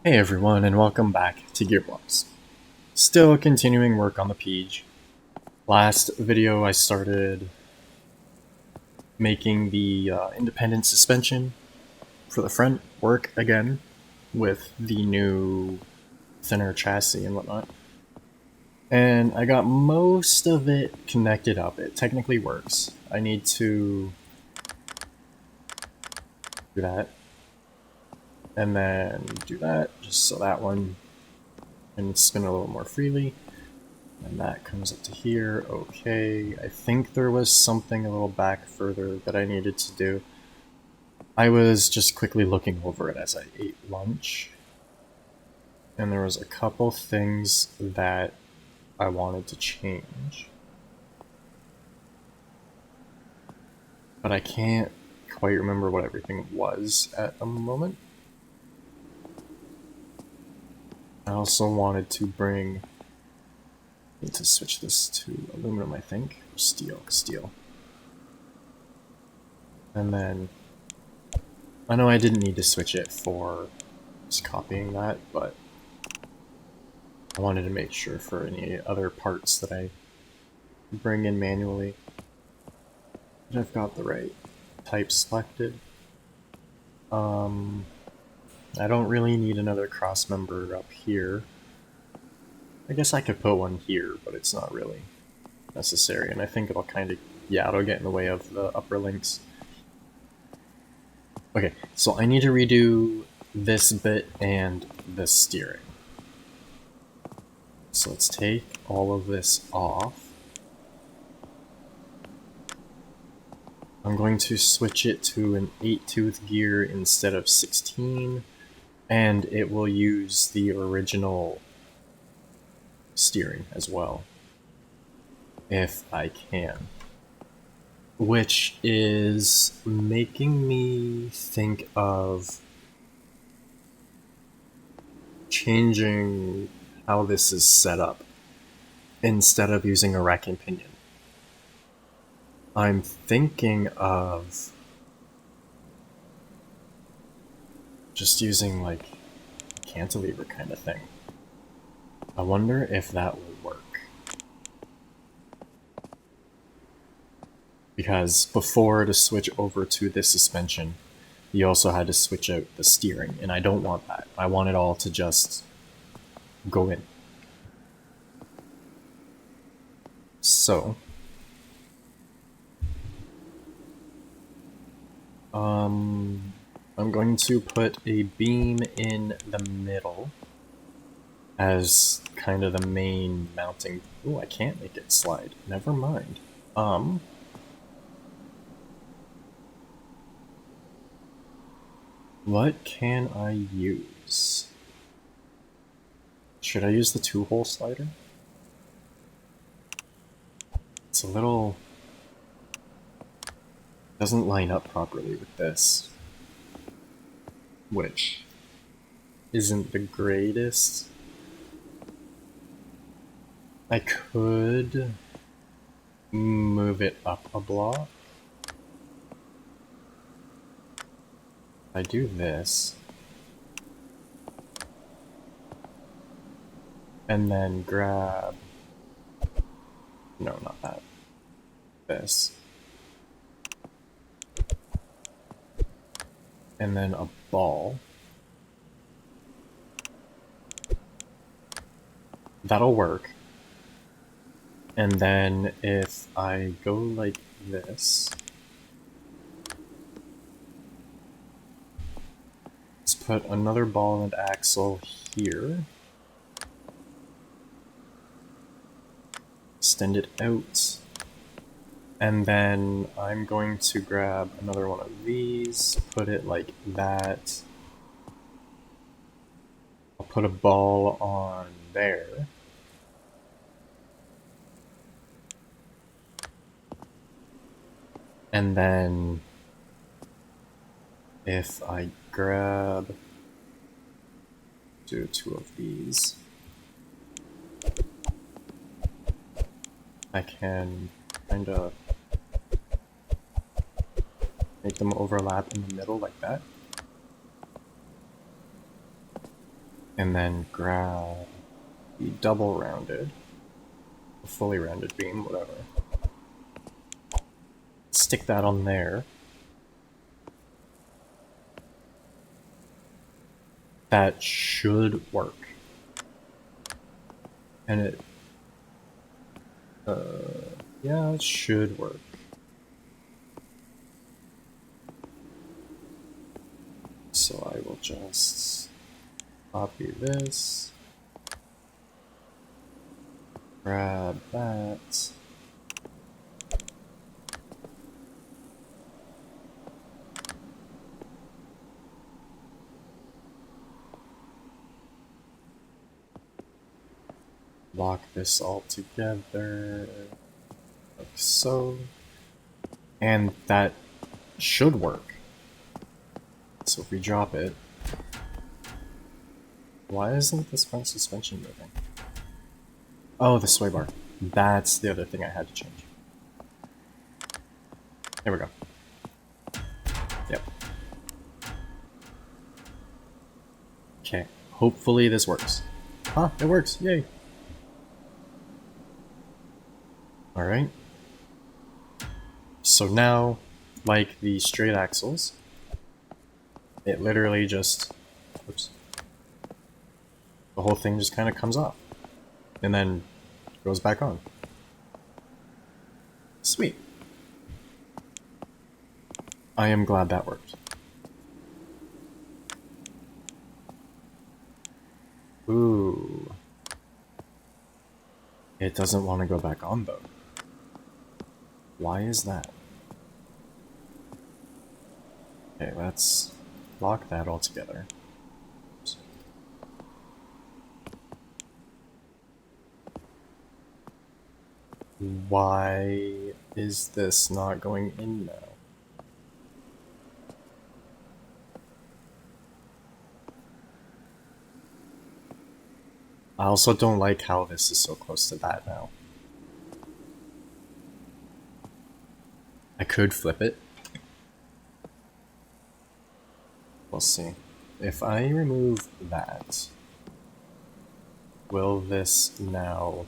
Hey everyone, and welcome back to Gearbox. Still continuing work on the Peej. Last video I started making the independent suspension for the front work again with the new thinner chassis and whatnot. And I got most of it connected up. It technically works. I need to do that. And then do that, just so that one can spin a little more freely. And that comes up to here. Okay, I think there was something a little back further that I needed to do. I was just quickly looking over it as I ate lunch. And there was a couple things that I wanted to change. But I can't quite remember what everything was at the moment. I also wanted to need to switch this to aluminum, I think, or steel. And then, I know I didn't need to switch it for just copying that, but I wanted to make sure for any other parts that I bring in manually that I've got the right type selected. I don't really need another cross member up here. I guess I could put one here, but it's not really necessary, and I think it'll it'll get in the way of the upper links. Okay, so I need to redo this bit and the steering. So let's take all of this off. I'm going to switch it to an 8-tooth gear instead of 16, and it will use the original steering as well, if I can. Which is making me think of changing how this is set up instead of using a rack and pinion. I'm thinking of just using like a cantilever kind of thing. I wonder if that will work. Because before, to switch over to this suspension, you also had to switch out the steering, and I don't want that. I want it all to just go in. So, I'm going to put a beam in the middle as kind of the main mounting. Ooh, I can't make it slide. Never mind. What can I use? Should I use the 2-hole slider? It's a little... doesn't line up properly with this, which isn't the greatest. I could move it up a block. I do this, and then grab, no, not that, this, and then a ball. That'll work. And then if I go like this, let's put another ball and axle here. Extend it out. And then I'm going to grab another one of these, put it like that. I'll put a ball on there. And then if I do 2 of these, I can kind of make them overlap in the middle like that. and then grab the double rounded, the fully rounded beam, whatever. Stick that on there. That should work. And it, yeah, it should work. So I will just copy this, grab that, lock this all together, like so, and that should work. So if we drop it, why isn't this front suspension moving? Oh, the sway bar. That's the other thing I had to change. There we go. Yep. Okay, hopefully this works. Huh, it works, yay! Alright. So now, like the straight axles, it literally just, oops, the whole thing just kind of comes off, and then goes back on. Sweet. I am glad that worked. Ooh. It doesn't want to go back on though. Why is that? Okay, let's lock that all together. Why is this not going in now? I also don't like how this is so close to that now. I could flip it. We'll see. If I remove that, will this now...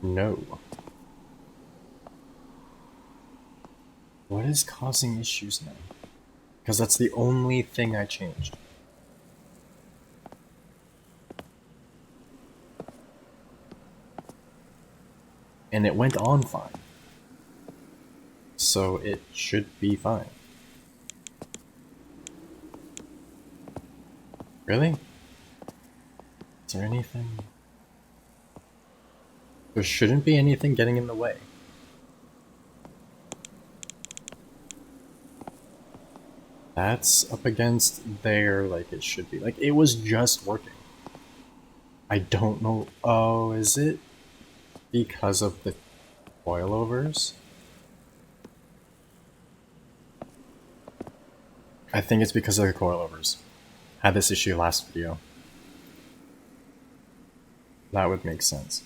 No. What is causing issues now? Because that's the only thing I changed. And it went on fine. So it should be fine. Really? Is there anything? There shouldn't be anything getting in the way. That's up against there like it should be. Like, it was just working. I don't know. Oh, is it because of the coilovers? I think it's because of the coilovers. Had this issue last video. That would make sense.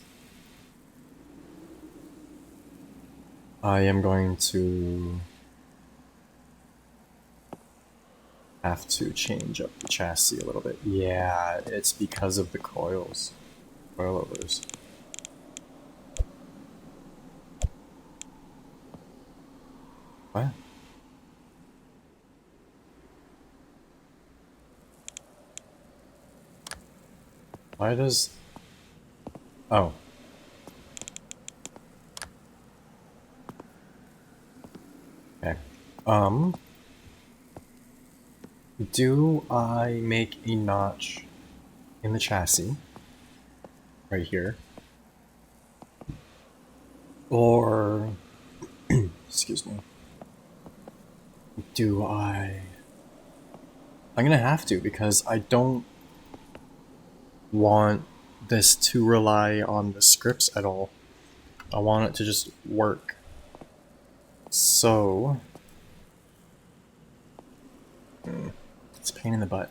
I am going to have to change up the chassis a little bit. Yeah, it's because of the coilovers. What? Why does... Oh. Okay. Do I make a notch in the chassis? Right here. Or... excuse me. Do I... I'm gonna have to, because I don't want this to rely on the scripts at all. I want it to just work. So... it's a pain in the butt.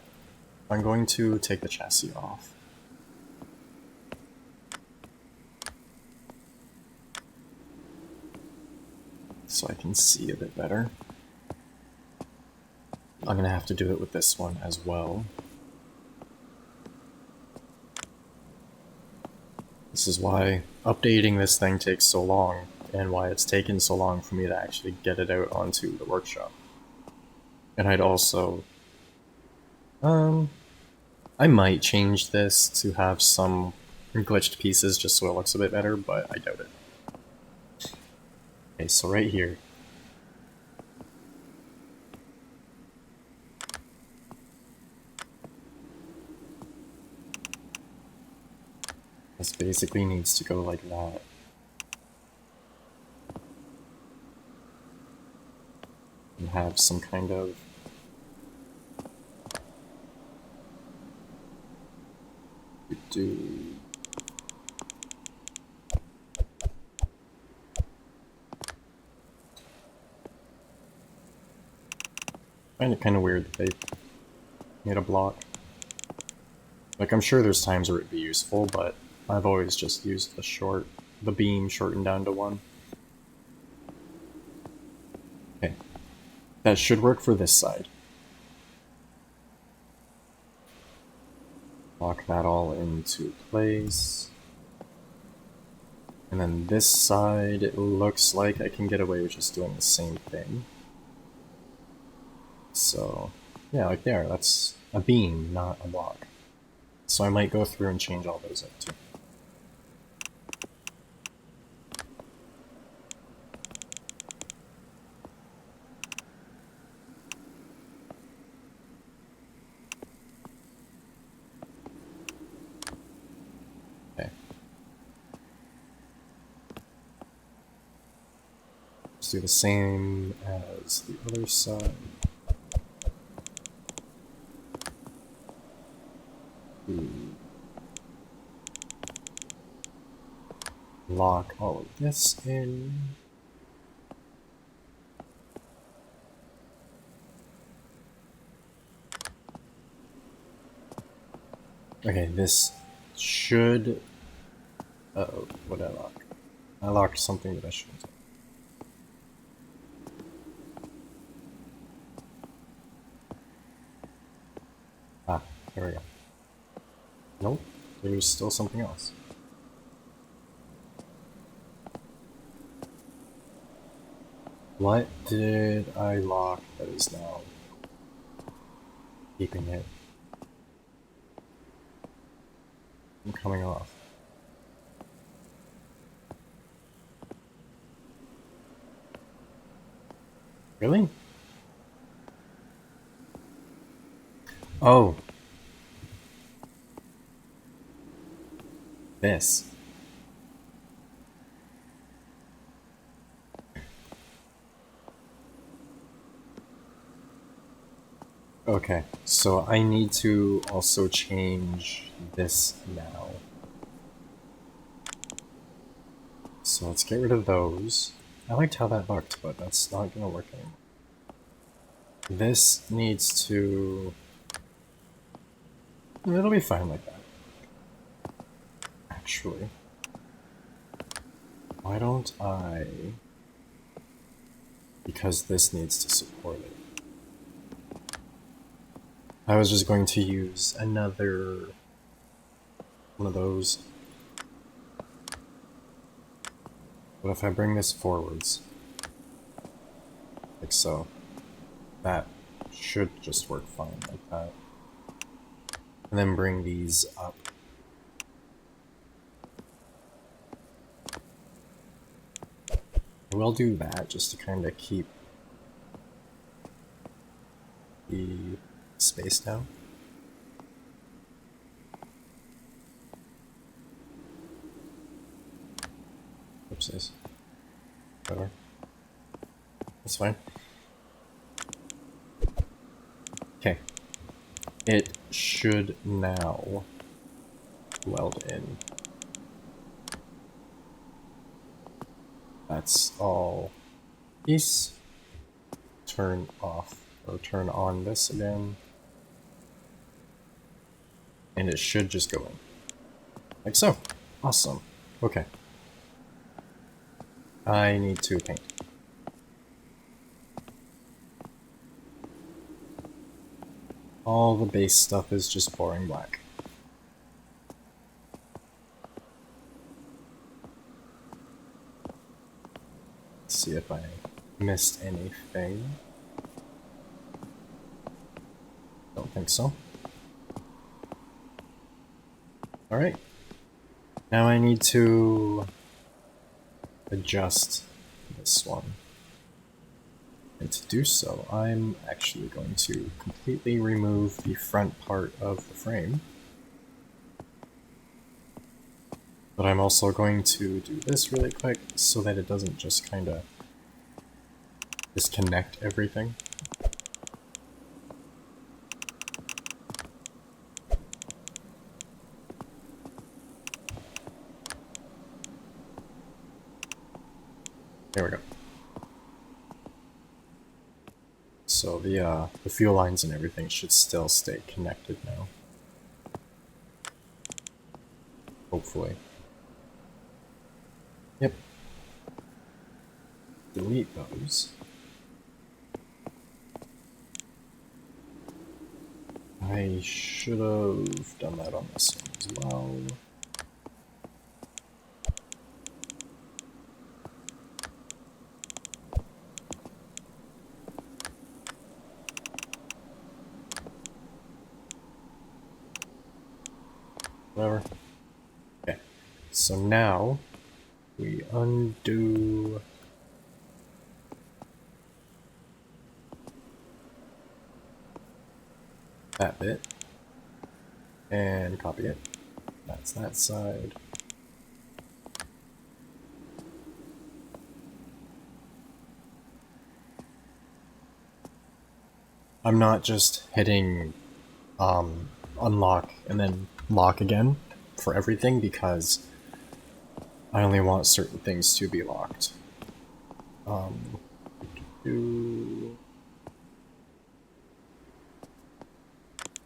I'm going to take the chassis off. So I can see a bit better. I'm gonna have to do it with this one as well. This is why updating this thing takes so long, and why it's taken so long for me to actually get it out onto the workshop. And I'd also... I might change this to have some glitched pieces just so it looks a bit better, but I doubt it. Okay, so right here. This basically needs to go like that. And have some kind of... do... I find it kind of weird that they made a block. Like, I'm sure there's times where it'd be useful, but I've always just used the beam shortened down to 1. Okay. That should work for this side. Lock that all into place. And then this side, it looks like I can get away with just doing the same thing. So, yeah, like there, that's a beam, not a block. So I might go through and change all those up too. Okay. Let's do the same as the other side. Lock all of this in. Okay, this should... Uh-oh, what did I lock? I locked something that I shouldn't. Ah, there we go. Nope, there's still something else. What did I lock that is now keeping it from coming off? Really? Oh. This. Okay, so I need to also change this now. So let's get rid of those. I liked how that looked, but that's not gonna work anymore. This needs to... It'll be fine like that. Actually. Why don't I... Because this needs to support it. I was just going to use another one of those. But if I bring this forwards, like so, that should just work fine like that. And then bring these up. I will do that just to kind of keep the space down. Oopsies. Whatever. That's fine. Okay. It should now weld in. That's all piece. Turn off or turn on this again. And it should just go in. Like so. Awesome. Okay. I need to paint. All the base stuff is just boring black. see if I missed anything. Don't think so. Alright. Now I need to adjust this one. And to do so, I'm actually going to completely remove the front part of the frame. But I'm also going to do this really quick so that it doesn't just kind of disconnect everything. There we go. So the fuel lines and everything should still stay connected now. Hopefully. Yep. Delete those. I should have done that on this one as well. Whatever. Okay, so now we undo that bit and copy it. That's that side. I'm not just hitting unlock and then lock again for everything because I only want certain things to be locked.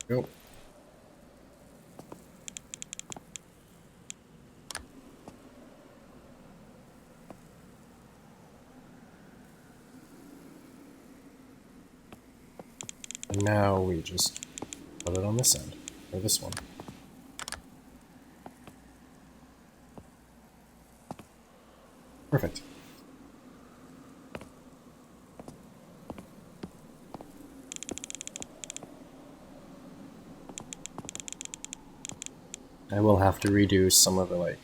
Nope. And now we just put it on this end, or this one. Perfect. I will have to redo some of the, like,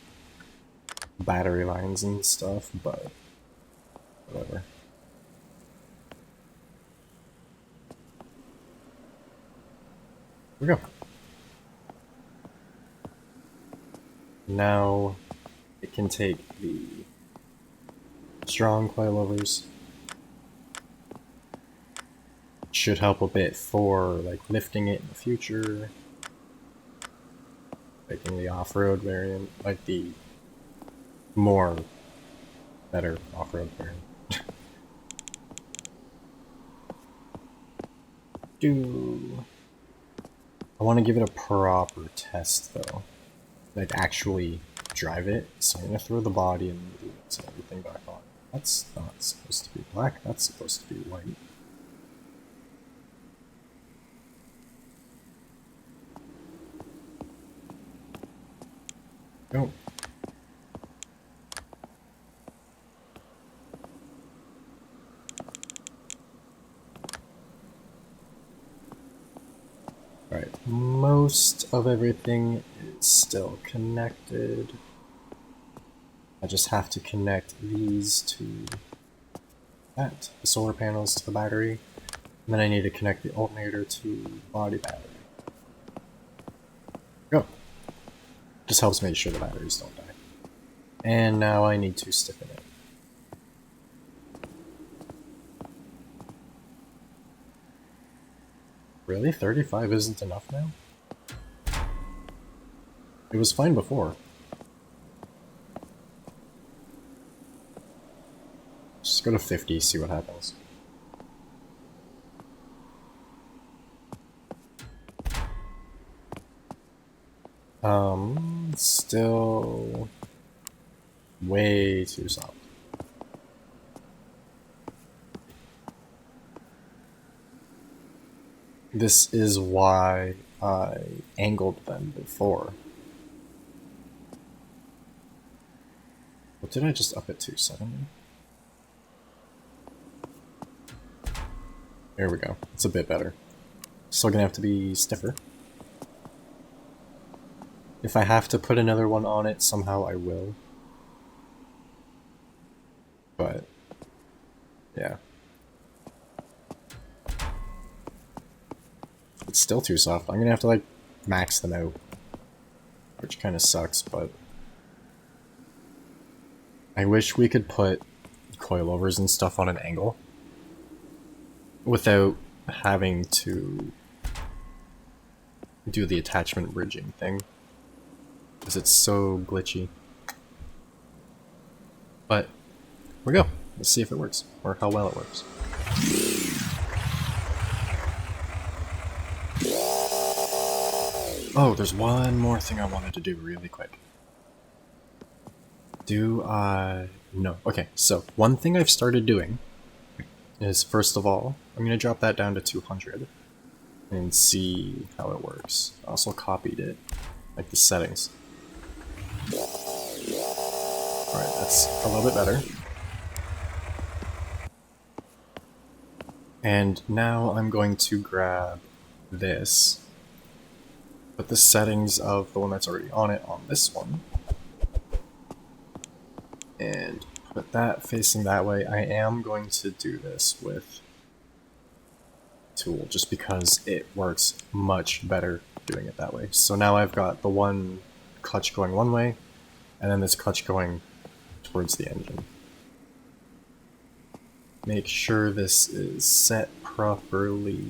battery lines and stuff, but whatever. Here we go. Now it can take the strong coilovers. Should help a bit for like lifting it in the future. Making the off-road variant, like the more better off-road variant. I want to give it a proper test though. Like actually drive it. So I'm gonna throw the body and everything back on. That's not supposed to be black, that's supposed to be white. Oh. Alright, most of everything is still connected. I just have to connect these to that, the solar panels to the battery, and then I need to connect the alternator to the body battery. Go. Just helps make sure the batteries don't die. And now I need to stiffen it. Really? 35 isn't enough now? It was fine before. Just go to 50, see what happens. Still way too soft. This is why I angled them before. What did I just up it to? 70? There we go. It's a bit better. Still gonna have to be stiffer. If I have to put another one on it, somehow I will. But, yeah. It's still too soft. I'm gonna have to, like, max them out. Which kind of sucks, but... I wish we could put coilovers and stuff on an angle without having to do the attachment bridging thing, because it's so glitchy. But here we go. Let's see if it works, or how well it works. Oh, there's one more thing I wanted to do really quick. No. Okay, so one thing I've started doing is, first of all, I'm going to drop that down to 200 and see how it works. I also copied it, like the settings. Alright, that's a little bit better. And now I'm going to grab this, put the settings of the one that's already on it on this one, and put that facing that way. I am going to do this with tool just because it works much better doing it that way. So now I've got the one clutch going one way, and then this clutch going towards the engine. Make sure this is set properly.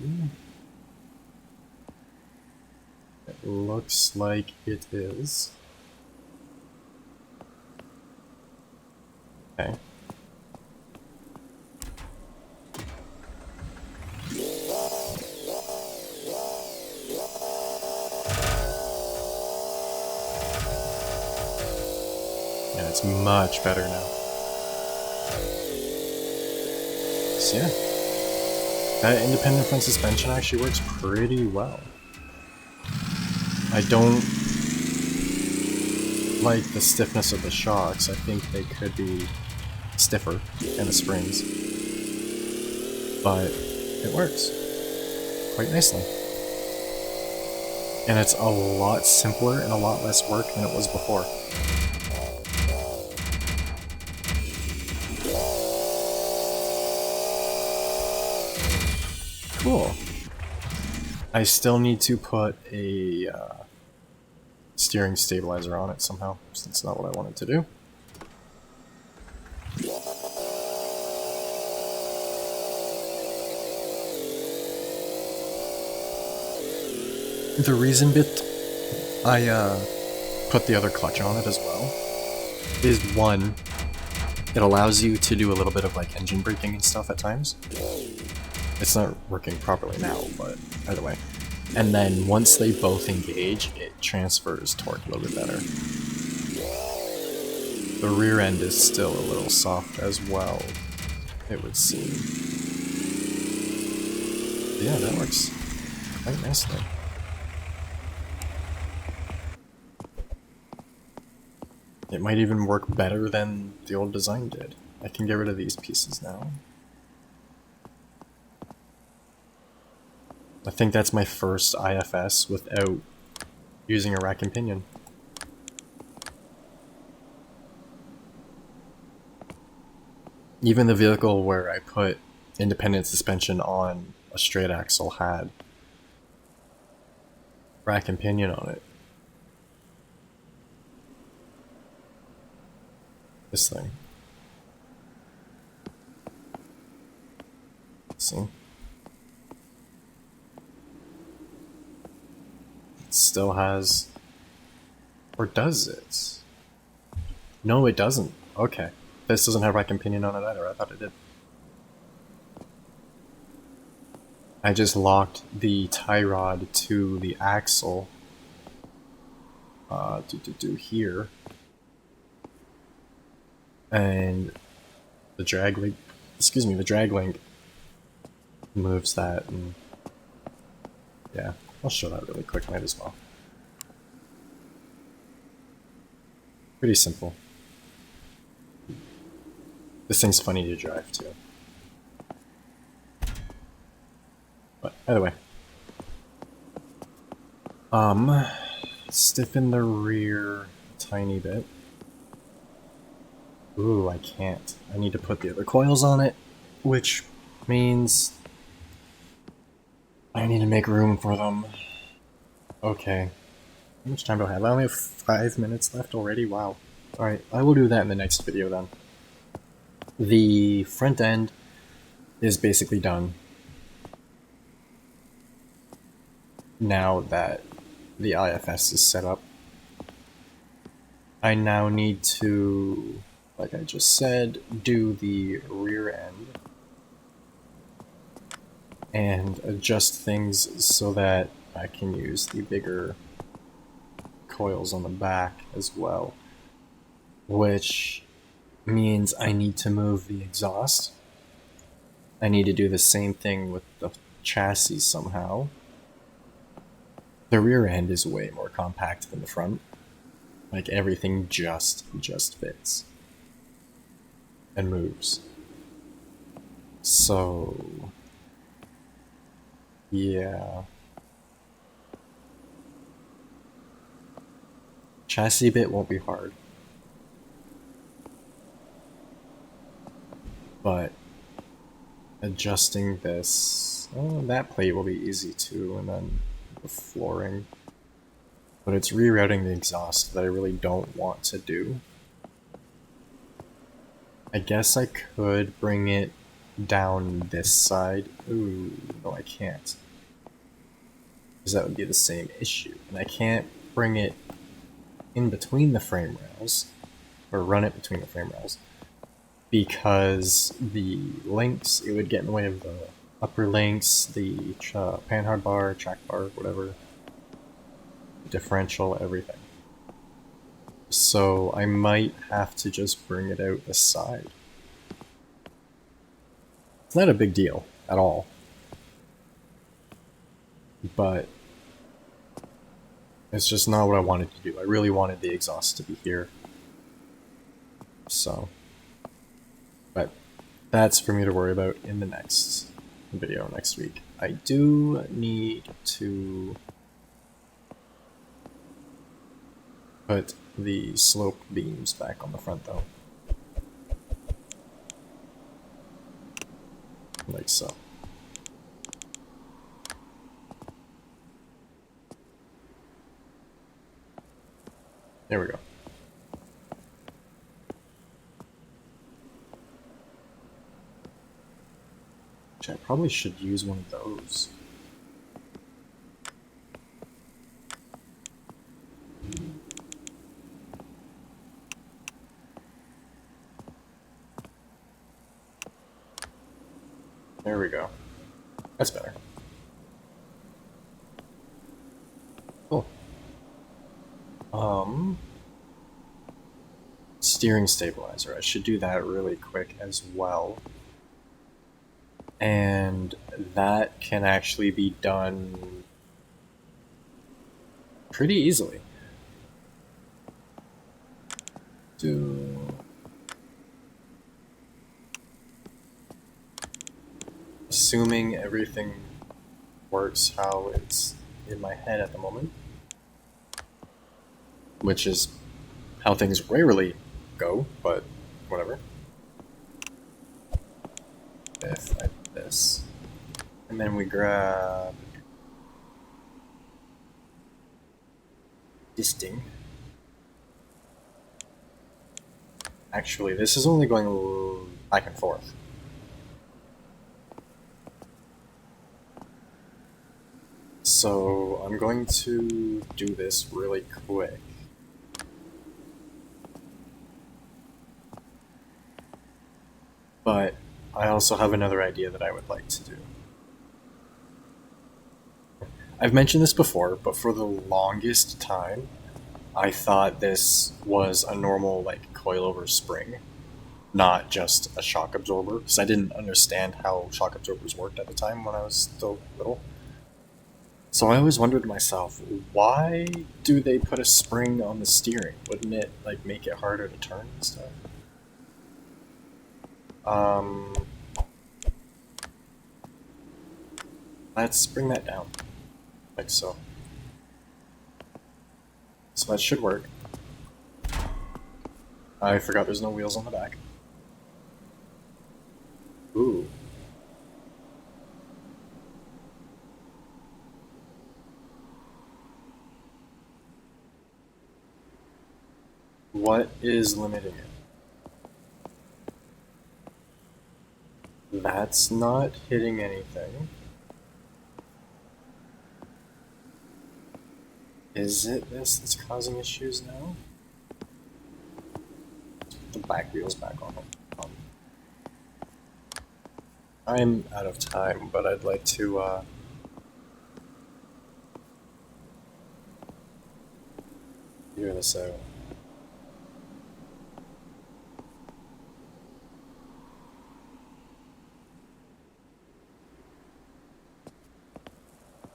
It looks like it is. Okay. Yeah, it's much better now. So yeah, that independent front suspension actually works pretty well. I don't like the stiffness of the shocks. I think they could be stiffer in the springs, but it works quite nicely. And it's a lot simpler and a lot less work than it was before. Cool. I still need to put a steering stabilizer on it somehow, since that's not what I wanted to do. The reason I put the other clutch on it as well is, one, it allows you to do a little bit of like engine braking and stuff at times. It's not working properly now, but either way. And then once they both engage, it transfers torque a little bit better. The rear end is still a little soft as well, it would seem. But yeah, that works quite nicely. It might even work better than the old design did. I can get rid of these pieces now. I think that's my first IFS without using a rack and pinion. Even the vehicle where I put independent suspension on a straight axle had rack and pinion on it. This thing. See? It still has... Or does it? No, it doesn't. Okay. This doesn't have rack and pinion on it either. I thought it did. I just locked the tie rod to the axle here. And the drag link, the drag link moves that, and yeah, I'll show that really quick, might as well. Pretty simple. This thing's funny to drive too. But either way. Stiffen the rear a tiny bit. Ooh, I can't. I need to put the other coils on it, which means I need to make room for them. Okay. How much time do I have? I only have 5 minutes left already? Wow. Alright, I will do that in the next video then. The front end is basically done. Now that the IFS is set up. I now need to, like I just said, do the rear end and adjust things so that I can use the bigger coils on the back as well, which means I need to move the exhaust. I need to do the same thing with the chassis somehow. The rear end is way more compact than the front. Like everything just fits and moves. So yeah. Chassis bit won't be hard. But adjusting this, that plate will be easy too, and then the flooring. But it's rerouting the exhaust that I really don't want to do. I guess I could bring it down this side. Ooh, no I can't. Because that would be the same issue. And I can't bring it in between the frame rails, or run it between the frame rails, because the links, it would get in the way of the upper links, the panhard bar, track bar, whatever, differential, everything. So I might have to just bring it out the side. It's not a big deal at all, but it's just not what I wanted to do. I really wanted the exhaust to be here. So, but that's for me to worry about in the next video next week. I do need to put the slope beams back on the front though. Like so. There we go. Which I probably should use one of those. There we go. That's better. Cool. Steering stabilizer. I should do that really quick as well. And that can actually be done pretty easily. Assuming everything works how it's in my head at the moment, which is how things rarely go, but whatever. If I do this, and then we grab this thing. Actually, this is only going back and forth. So I'm going to do this really quick. But I also have another idea that I would like to do. I've mentioned this before, but for the longest time, I thought this was a normal like coilover spring, not just a shock absorber, because I didn't understand how shock absorbers worked at the time when I was still little. So I always wondered to myself, why do they put a spring on the steering? Wouldn't it like make it harder to turn and stuff? Let's bring that down, like so. So that should work. I forgot there's no wheels on the back. Ooh. What is limiting it? That's not hitting anything. Is it this that's causing issues now? The back wheel's back on. I'm out of time, but I'd like to figure this out.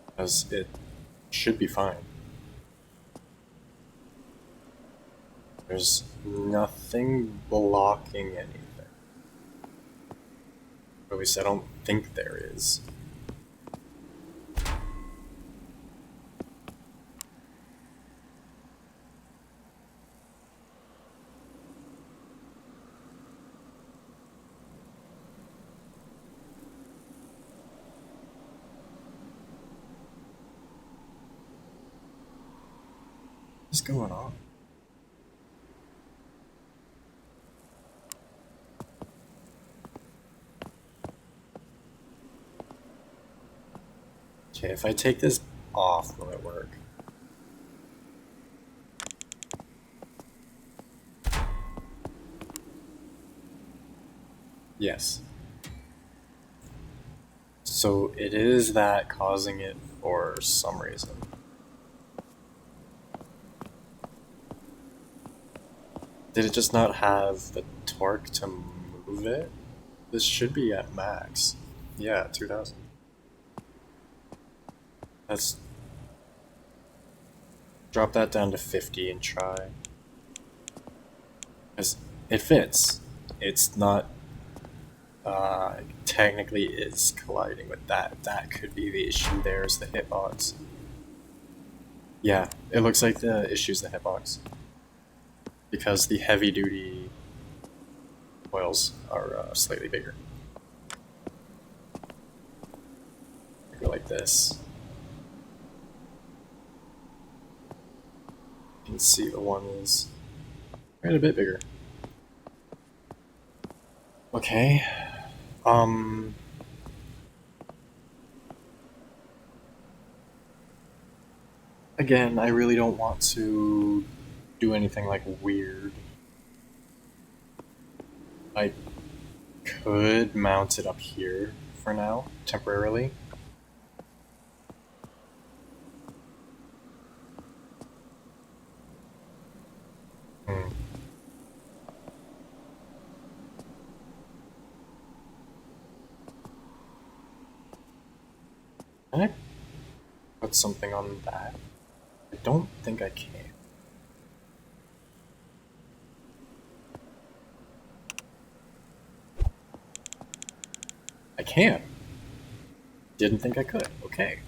Because it should be fine. There's nothing blocking anything. Or at least I don't think there is. What's going on? Okay, if I take this off, will it work? Yes. So it is that causing it for some reason. Did it just not have the torque to move it? This should be at max. Yeah, 2000. Let's drop that down to 50 and try. Because it fits. It's not technically is colliding with that. That could be the issue. There's the hitbox. Yeah, it looks like the issue's the hitbox. Because the heavy duty coils are slightly bigger. Go like this. You can see the one is quite a bit bigger. Okay. Again, I really don't want to do anything like weird. I could mount it up here for now, temporarily. Can I put something on that? I don't think I can. I can. Didn't think I could. Okay.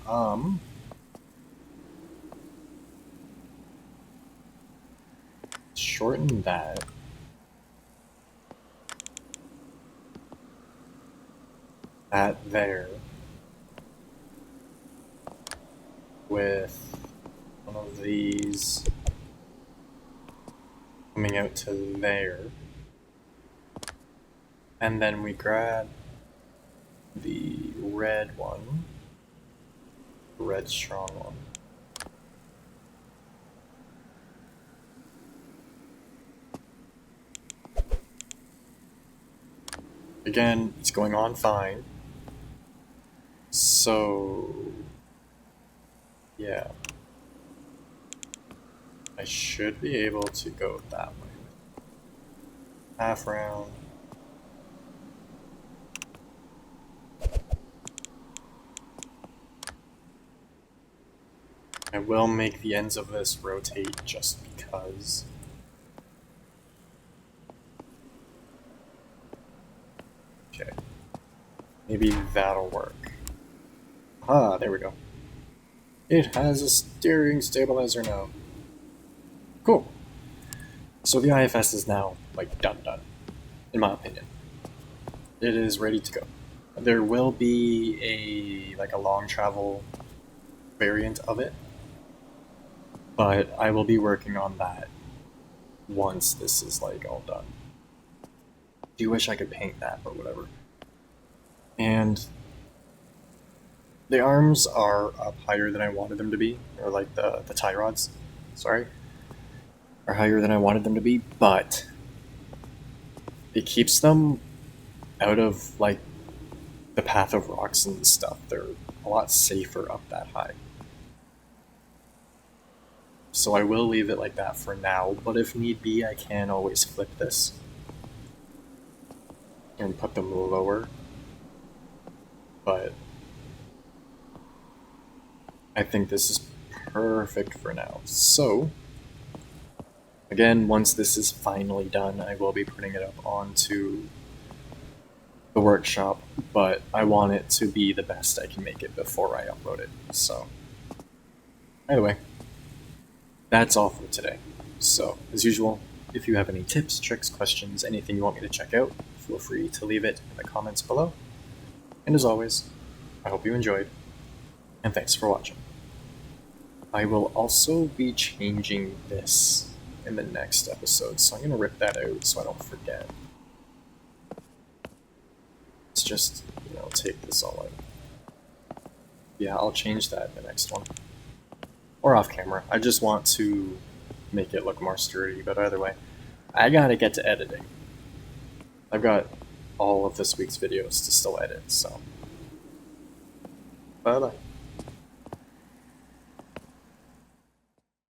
Shorten that. That there. With one of these coming out to there. And then we grab the red one. Red strong one. Again, it's going on fine. So, yeah. I should be able to go that way. Half round. I will make the ends of this rotate just because. Okay. Maybe that'll work. Ah, there we go. It has a steering stabilizer now. Cool. So the IFS is now, like, done, in my opinion. It is ready to go. There will be a long travel variant of it, but I will be working on that once this is, like, all done. Do wish I could paint that, but whatever. And the arms are up higher than I wanted them to be, or like the tie rods, sorry, are higher than I wanted them to be, but it keeps them out of like the path of rocks and stuff. They're a lot safer up that high. So I will leave it like that for now, but if need be, I can always flip this and put them lower. But I think this is perfect for now. So, again, once this is finally done, I will be putting it up onto the workshop, but I want it to be the best I can make it before I upload it. So, anyway, that's all for today. So, as usual, if you have any tips, tricks, questions, anything you want me to check out, feel free to leave it in the comments below. And as always, I hope you enjoyed, and thanks for watching. I will also be changing this in the next episode, so I'm going to rip that out so I don't forget. Let's just, take this all out. Yeah, I'll change that in the next one. Or off camera. I just want to make it look more sturdy, but either way, I gotta get to editing. I've got all of this week's videos to still edit, so. Bye-bye.